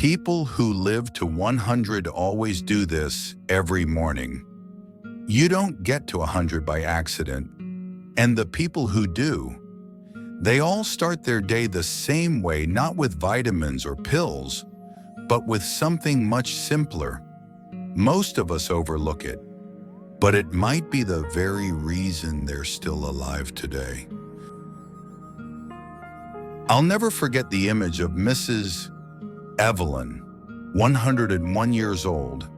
People who live to 100 always do this every morning. You don't get to 100 by accident. And the people who do, they all start their day the same way, not with vitamins or pills, but with something much simpler. Most of us overlook it, but it might be the very reason they're still alive today. I'll never forget the image of Mrs. Evelyn, 101 years old,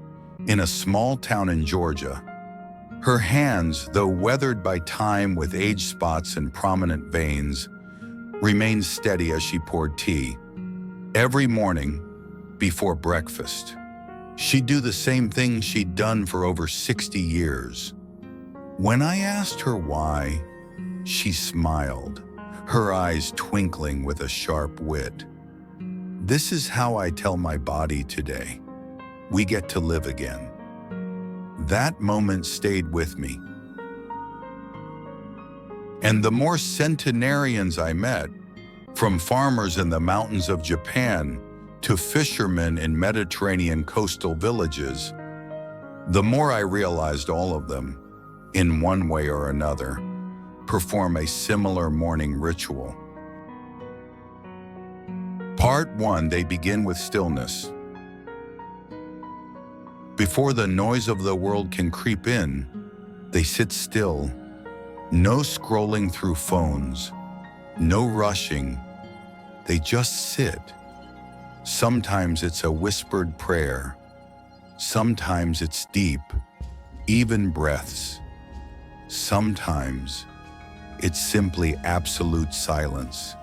in a small town in Georgia. Her hands, though weathered by time with age spots and prominent veins, remained steady as she poured tea. Every morning, before breakfast, she'd do the same thing she'd done for over 60 years. When I asked her why, she smiled, her eyes twinkling with a sharp wit. "This is how I tell my body today. We get to live again." That moment stayed with me. And the more centenarians I met, from farmers in the mountains of Japan to fishermen in Mediterranean coastal villages, the more I realized all of them, in one way or another, perform a similar morning ritual. Part 1, they begin with stillness. Before the noise of the world can creep in, they sit still. No scrolling through phones, no rushing. They just sit. Sometimes it's a whispered prayer. Sometimes it's deep, even breaths. Sometimes it's simply absolute silence.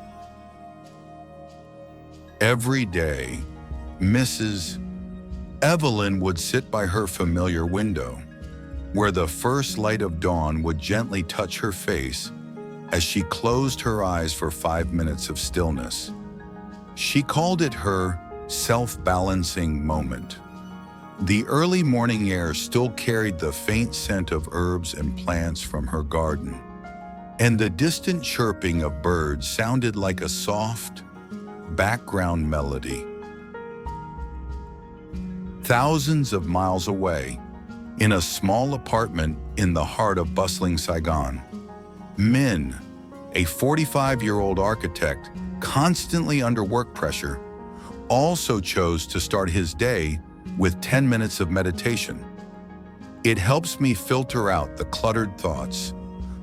Every day, Mrs. Evelyn would sit by her familiar window, where the first light of dawn would gently touch her face as she closed her eyes for 5 minutes of stillness. She called it her self-balancing moment. The early morning air still carried the faint scent of herbs and plants from her garden, and the distant chirping of birds sounded like a soft background melody. Thousands of miles away, in a small apartment in the heart of bustling Saigon, Min, a 45-year-old architect constantly under work pressure, also chose to start his day with 10 minutes of meditation. "It helps me filter out the cluttered thoughts,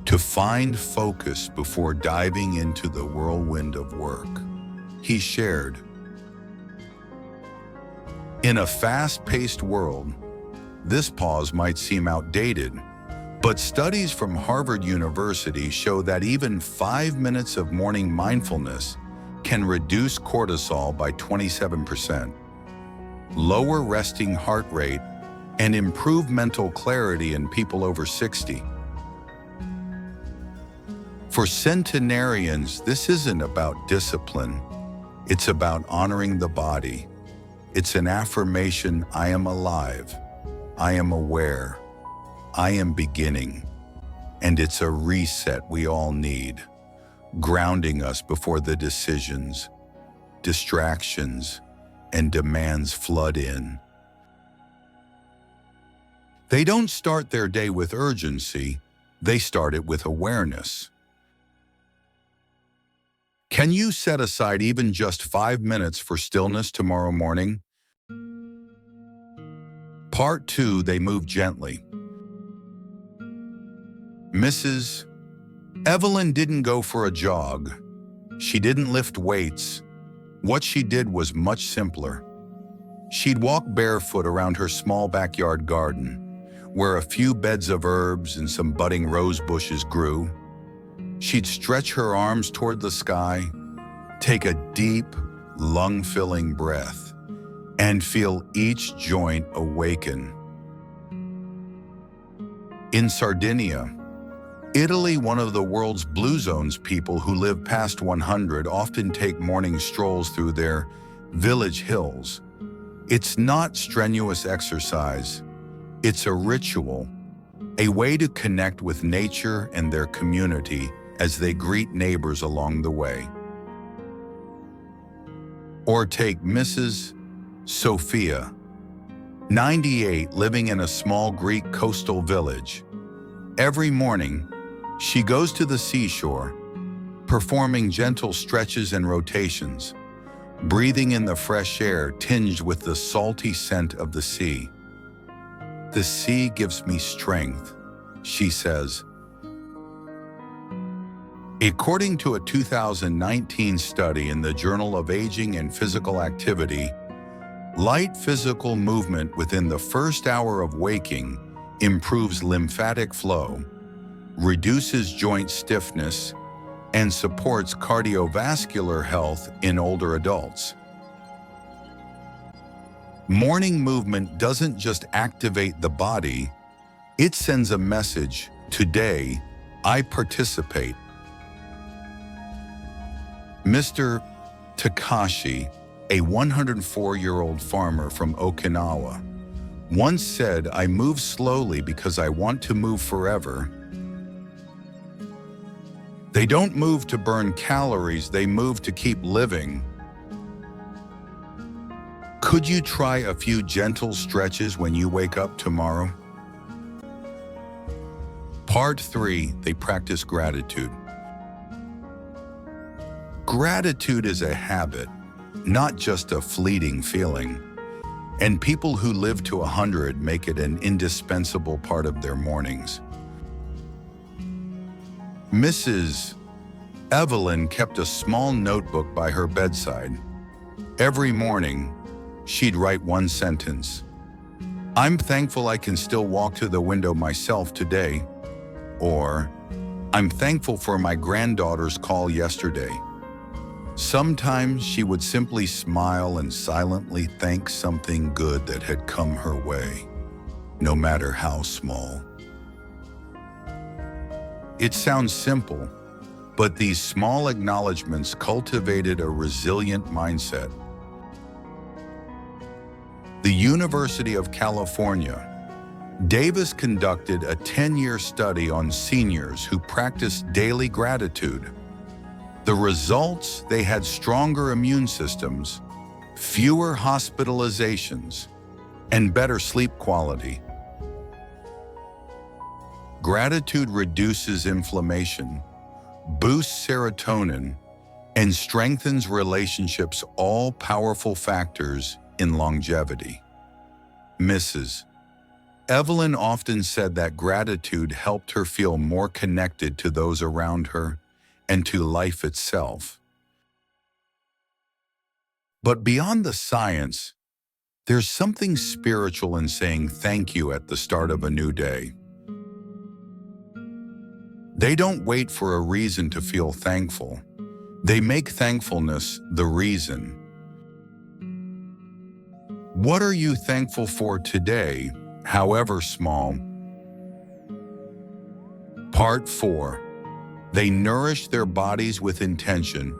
to find focus before diving into the whirlwind of work," he shared. In a fast-paced world, this pause might seem outdated, but studies from Harvard University show that even 5 minutes of morning mindfulness can reduce cortisol by 27%, lower resting heart rate, and improve mental clarity in people over 60. For centenarians, this isn't about discipline. It's about honoring the body. It's an affirmation: I am alive, I am aware, I am beginning. And it's a reset we all need, grounding us before the decisions, distractions, and demands flood in. They don't start their day with urgency, they start it with awareness. Can you set aside even just 5 minutes for stillness tomorrow morning? Part 2, they move gently. Mrs. Evelyn didn't go for a jog. She didn't lift weights. What she did was much simpler. She'd walk barefoot around her small backyard garden, where a few beds of herbs and some budding rose bushes grew. She'd stretch her arms toward the sky, take a deep, lung-filling breath, and feel each joint awaken. In Sardinia, Italy, one of the world's blue zones, people who live past 100 often take morning strolls through their village hills. It's not strenuous exercise. It's a ritual, a way to connect with nature and their community as they greet neighbors along the way. Or take Mrs. Sophia, 98, living in a small Greek coastal village. Every morning, she goes to the seashore, performing gentle stretches and rotations, breathing in the fresh air tinged with the salty scent of the sea. "The sea gives me strength," she says. According to a 2019 study in the Journal of Aging and Physical Activity, light physical movement within the first hour of waking improves lymphatic flow, reduces joint stiffness, and supports cardiovascular health in older adults. Morning movement doesn't just activate the body, it sends a message: today, I participate. Mr. Takashi, a 104-year-old farmer from Okinawa, once said, "I move slowly because I want to move forever." They don't move to burn calories, they move to keep living. Could you try a few gentle stretches when you wake up tomorrow? Part 3, they practice gratitude. Gratitude is a habit, not just a fleeting feeling. And people who live to 100 make it an indispensable part of their mornings. Mrs. Evelyn kept a small notebook by her bedside. Every morning, she'd write one sentence. "I'm thankful I can still walk to the window myself today." Or, "I'm thankful for my granddaughter's call yesterday." Sometimes she would simply smile and silently thank something good that had come her way, no matter how small. It sounds simple, but these small acknowledgments cultivated a resilient mindset. The University of California, Davis conducted a 10-year study on seniors who practiced daily gratitude. The results: they had stronger immune systems, fewer hospitalizations, and better sleep quality. Gratitude reduces inflammation, boosts serotonin, and strengthens relationships, all powerful factors in longevity. Mrs. Evelyn often said that gratitude helped her feel more connected to those around her and to life itself. But beyond the science, there's something spiritual in saying thank you at the start of a new day. They don't wait for a reason to feel thankful. They make thankfulness the reason. What are you thankful for today, however small? Part 4. They nourish their bodies with intention.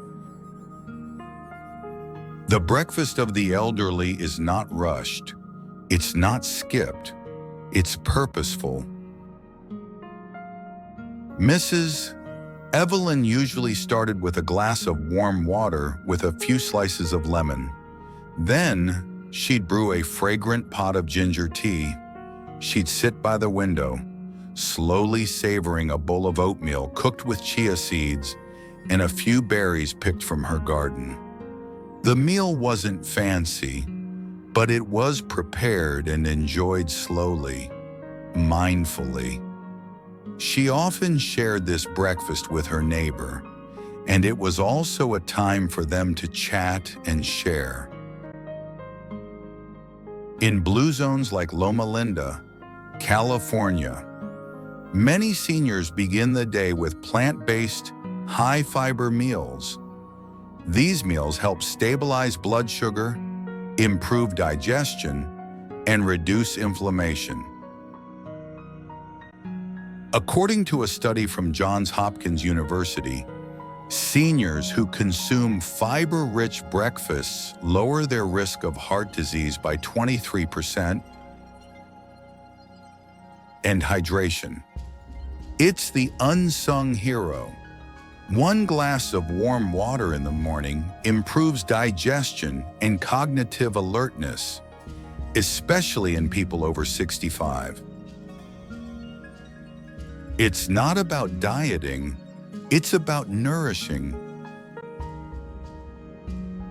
The breakfast of the elderly is not rushed. It's not skipped. It's purposeful. Mrs. Evelyn usually started with a glass of warm water with a few slices of lemon. Then, she'd brew a fragrant pot of ginger tea. She'd sit by the window, slowly savoring a bowl of oatmeal cooked with chia seeds and a few berries picked from her garden. The meal wasn't fancy, but it was prepared and enjoyed slowly, mindfully. She often shared this breakfast with her neighbor, and it was also a time for them to chat and share. In blue zones like Loma Linda, California, many seniors begin the day with plant-based, high-fiber meals. These meals help stabilize blood sugar, improve digestion, and reduce inflammation. According to a study from Johns Hopkins University, seniors who consume fiber-rich breakfasts lower their risk of heart disease by 23%. And hydration. It's the unsung hero. One glass of warm water in the morning improves digestion and cognitive alertness, especially in people over 65. It's not about dieting, it's about nourishing.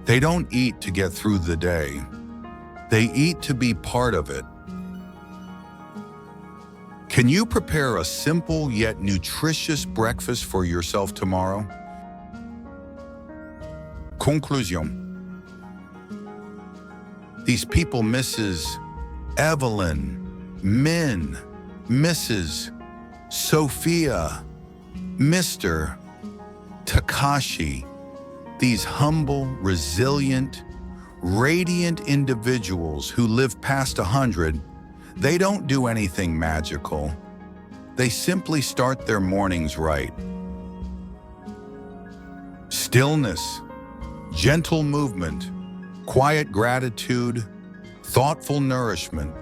They don't eat to get through the day. They eat to be part of it. Can you prepare a simple yet nutritious breakfast for yourself tomorrow? Conclusion. These people, Mrs. Evelyn, Min, Mrs. Sophia, Mr. Takashi, these humble, resilient, radiant individuals who live past 100, they don't do anything magical. They simply start their mornings right. Stillness, gentle movement, quiet gratitude, thoughtful nourishment.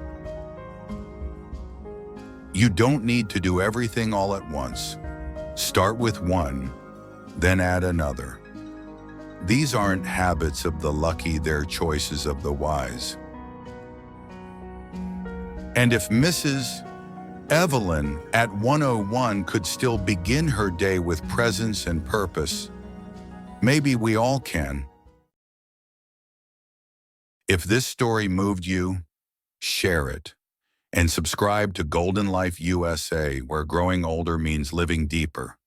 You don't need to do everything all at once. Start with one, then add another. These aren't habits of the lucky, they're choices of the wise. And if Mrs. Evelyn at 101 could still begin her day with presence and purpose, maybe we all can. If this story moved you, share it. And subscribe to Golden Life USA, where growing older means living deeper.